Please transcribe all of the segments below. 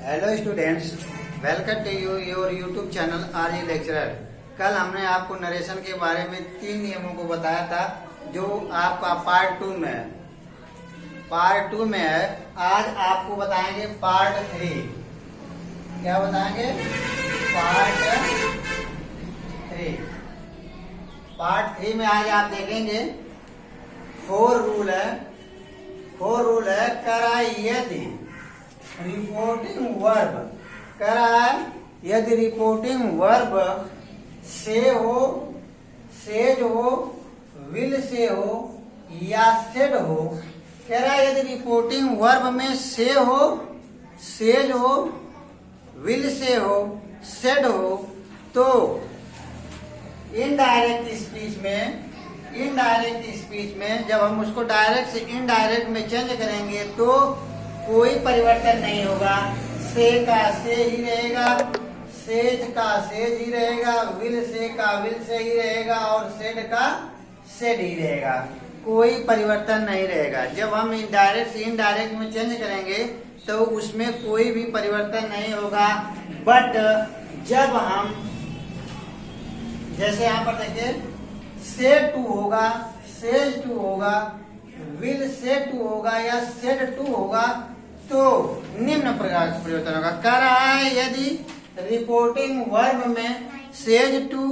Hello students, welcome to your YouTube channel RG lecturer. कल हमने आपको नरेशन के बारे में 3 नियमों को बताया था जो आपका पार्ट 2 में है। पार्ट 2 में है, आज आपको बताएंगे पार्ट 3। क्या बताएंगे? पार्ट 3। पार्ट 3 में आज आप देखेंगे 4 रूल है। 4 रूल है करा यदि रिपोर्टिंग वर्ब करा यदि रिपोर्टिंग वर्ब से हो, सेज हो, विल से हो या सेड हो। करा यदि रिपोर्टिंग वर्ब में से हो, सेज हो, विल से हो, सेड हो तो इनडायरेक्ट स्पीच में जब हम उसको डायरेक्ट से इनडायरेक्ट में चेंज करेंगे तो कोई परिवर्तन नहीं होगा। से का से ही रहेगा, सेज का सेज ही रहेगा, विल से का विल से ही रहेगा और सेड का सेड ही रहेगा। कोई परिवर्तन नहीं रहेगा। जब हम इनडायरेक्ट से इनडायरेक्ट में चेंज करेंगे तो उसमें कोई भी परिवर्तन नहीं होगा। बट जब हम जैसे यहाँ पर देखिए सेड टू होगा, सेज टू होगा, विल से टू होगा या सेड टू होगा तो निम्न प्रकार से परिवर्तन होगा। कह रहा है यदि रिपोर्टिंग वर्ब में says to,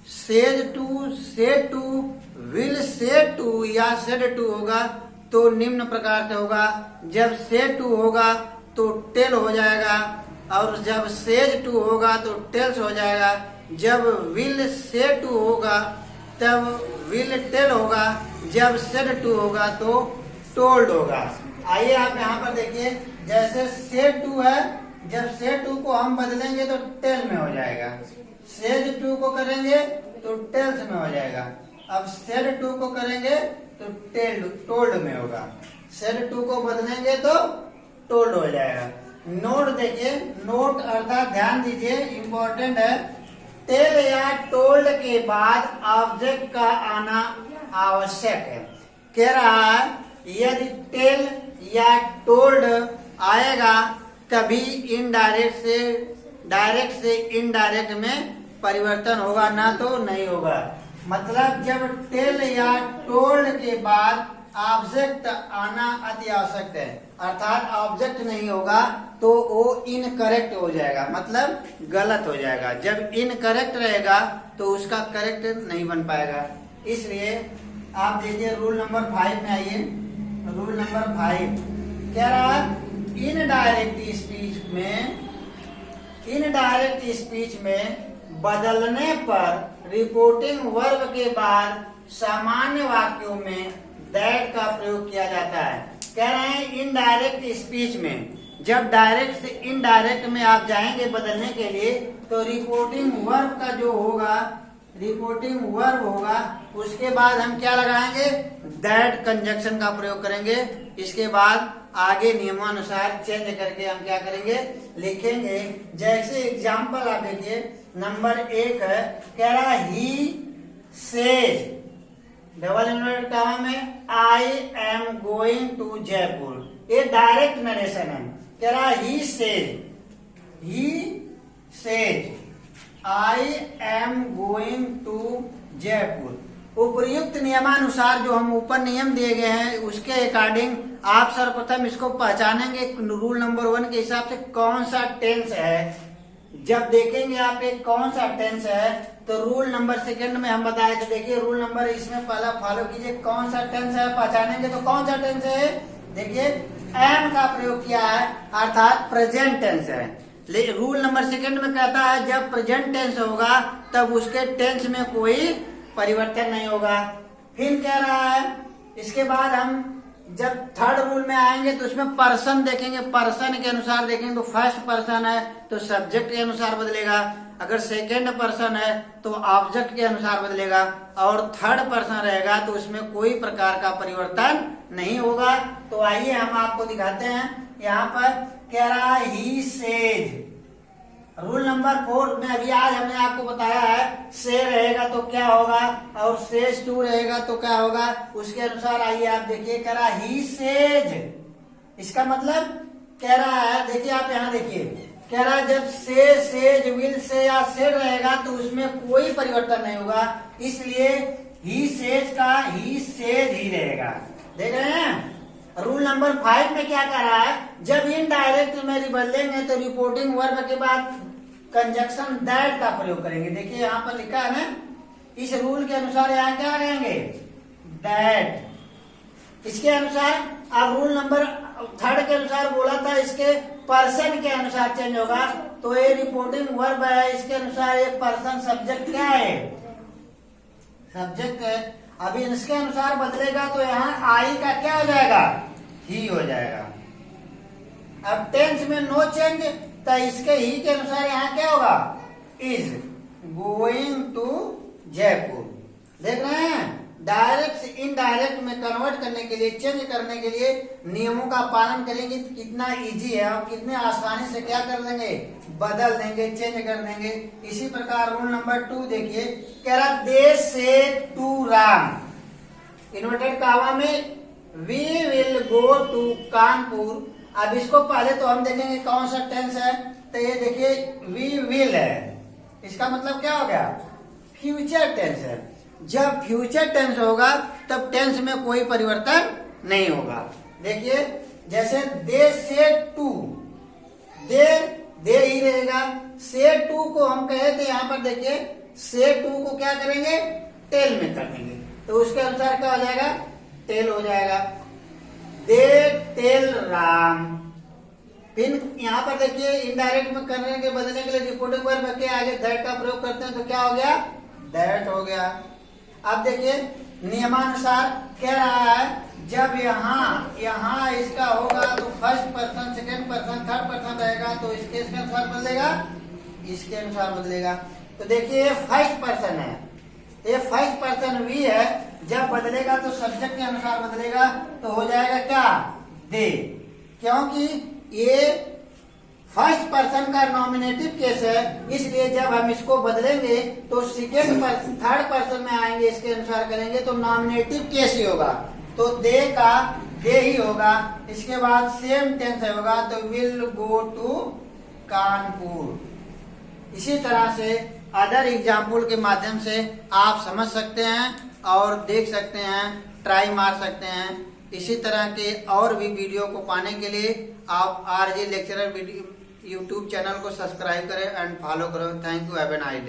said to, will say to या सेड टू होगा तो निम्न प्रकार से होगा। जब से टू होगा तो टेल हो जाएगा और जब सेज टू होगा तो टेल्स हो जाएगा। जब विल से टू होगा तब विल टेल होगा। जब सेड टू होगा तो टोल्ड होगा। आइए आप यहाँ पर देखिए, जैसे से टू है, जब से टू को हम बदलेंगे तो टेल में हो जाएगा। सेज टू को करेंगे तो टेल्स में हो जाएगा। अब सेड टू को करेंगे तो टोल्ड में होगा। सेड टू को बदलेंगे तो टोल्ड हो जाएगा। नोट देखिए, नोट अर्थात ध्यान दीजिए, इम्पोर्टेंट है। टेल या टोल्ड के बाद ऑब्जेक्ट का आना आवश्यक है। कह रहा है यदि टेल या टोल्ड आएगा तभी डायरेक्ट से इनडायरेक्ट में परिवर्तन होगा, ना तो नहीं होगा। मतलब जब टेल या टोल्ड के बाद ऑब्जेक्ट आना अति आवश्यक है, अर्थात ऑब्जेक्ट नहीं होगा तो वो इनकरेक्ट हो जाएगा, मतलब गलत हो जाएगा। जब इनकरेक्ट रहेगा तो उसका करेक्ट नहीं बन पाएगा। इसलिए आप देखिए रूल नंबर 5 में आइए। रूल नंबर 5 कह रहा है इनडायरेक्ट स्पीच में बदलने पर रिपोर्टिंग वर्ब के बाद सामान्य वाक्यों में दैट का प्रयोग किया जाता है। कह रहे हैं इनडायरेक्ट स्पीच में जब डायरेक्ट से इनडायरेक्ट में आप जाएंगे बदलने के लिए तो रिपोर्टिंग वर्ब का जो होगा, रिपोर्टिंग वर्ब होगा, उसके बाद हम क्या लगाएंगे? दैट कंजक्शन का प्रयोग करेंगे। इसके बाद आगे नियमानुसार चेंज करके हम क्या करेंगे? लिखेंगे। जैसे एग्जांपल आप देखिए, नंबर 1 है, कह रहा he says double inverted comma में I am going to Jaipur. ये डायरेक्ट नरेशन है। कह रहा he says I am going to Jaipur. उपयुक्त नियमानुसार जो हम ऊपर नियम दिए गए हैं उसके अकॉर्डिंग आप सर्वप्रथम इसको पहचानेंगे रूल नंबर 1 के हिसाब से कौन सा टेंस है। जब देखेंगे आप एक कौन सा टेंस है तो रूल नंबर 2 में हम बताए थे। देखिए रूल नंबर इसमें पहला फॉलो कीजिए, कौन सा टेंस है पहचानेंगे तो कौन सा टेंस है। देखिए एम का प्रयोग किया है अर्थात प्रेजेंट टेंस है। रूल नंबर 2 में कहता है जब प्रेजेंट टेंस होगा तब उसके टेंस में कोई परिवर्तन नहीं होगा। फिर कह रहा है इसके बाद हम जब थर्ड रूल में आएंगे तो उसमें पर्सन देखेंगे। पर्सन के अनुसार देखेंगे तो फर्स्ट पर्सन है तो सब्जेक्ट के अनुसार बदलेगा, अगर सेकेंड पर्सन है तो ऑब्जेक्ट के अनुसार बदलेगा और थर्ड पर्सन रहेगा तो उसमें कोई प्रकार का परिवर्तन नहीं होगा। तो आइए हम आपको दिखाते हैं। यहाँ पर कह रहा है ही सेज। रूल नंबर 4 में अभी आज हमने आपको बताया है से रहेगा तो क्या होगा और सेज टू रहेगा तो क्या होगा, उसके अनुसार आइए आप देखिए। कह रहा ही सेज, इसका मतलब कह रहा है देखिए आप यहाँ देखिए, कह रहा है जब से, सेज, विल से या सेड रहेगा तो उसमें कोई परिवर्तन नहीं होगा, इसलिए ही सेज का ही सेज ही रहेगा। देख रहे हैं। रूल नंबर 5 में क्या कह रहा है, जब इनडायरेक्ट में बदलेंगे तो रिपोर्टिंग वर्ब के बाद कंजक्शन दैट का प्रयोग करेंगे। देखिए यहाँ पर लिखा है ना, इस रूल के अनुसार यहाँ क्या रहेंगे, दैट। इसके अनुसार अब रूल नंबर 3 के अनुसार बोला था इसके पर्सन के अनुसार चेंज होगा, तो ये रिपोर्टिंग वर्ब है, इसके अनुसार ये पर्सन सब्जेक्ट क्या है, सब्जेक्ट है। अभी इसके अनुसार बदलेगा तो यहाँ आई का क्या हो जाएगा, ही हो जाएगा। अब टेंस में नो चेंज, तो इसके ही के अनुसार यहाँ क्या होगा, इज गोइंग टू जयपुर। देख रहे हैं, डायरेक्ट से इनडायरेक्ट में कन्वर्ट करने के लिए, चेंज करने के लिए नियमों का पालन करेंगे तो कितना इजी है और कितने आसानी से क्या कर देंगे, बदल देंगे, चेंज कर देंगे। इसी प्रकार रूल नंबर 2 देखिए, कह रहा दे से टू राम, इन्वर्टेड कामा में we will go to Kanpur. अब इसको पहले तो हम देखेंगे कौन सा टेंस है, तो ये देखिए वी विल है, इसका मतलब क्या हो गया, फ्यूचर टेंस है। जब फ्यूचर टेंस होगा तब टेंस में कोई परिवर्तन नहीं होगा। देखिए जैसे दे से टू, दे ही रहेगा। से टू को हम कहे थे, यहाँ पर देखिए से टू को क्या करेंगे, टेल में कर देंगे, तो उसके अनुसार क्या हो जाएगा, टेल हो जाएगा। They tell Ram. फिर यहाँ पर देखिए इनडायरेक्ट में करने के बदलने के लिए रिपोर्टिंग वर्ब के आगे दैट का प्रयोग करते हैं, तो क्या हो गया, दैट हो गया। अब देखिए नियमानुसार कह रहा है, जब यहाँ इसका होगा तो first person, second person, third person रहेगा, तो इसके अनुसार बदलेगा, इसके अनुसार बदलेगा। तो देखिए ये फर्स्ट पर्सन है, ये फर्स्ट पर्सन वी है, जब बदलेगा तो सब्जेक्ट के अनुसार बदलेगा, तो हो जाएगा क्या, दे, क्योंकि ये फर्स्ट पर्सन का नॉमिनेटिव केस है, इसलिए जब हम इसको बदलेंगे तो सेकेंड पर्सन, थर्ड पर्सन में आएंगे, इसके अनुसार करेंगे तो नॉमिनेटिव केस ही होगा, तो दे का दे ही होगा। इसके बाद सेम टेंस होगा, तो विल गो टू कानपुर। इसी तरह से अदर एग्जाम्पल के माध्यम से आप समझ सकते हैं और देख सकते हैं, ट्राई मार सकते हैं। इसी तरह के और भी वीडियो को पाने के लिए आप आरजे लेक्चरर यूट्यूब चैनल को सब्सक्राइब करें एंड फॉलो करें। Thank you, have a nice day.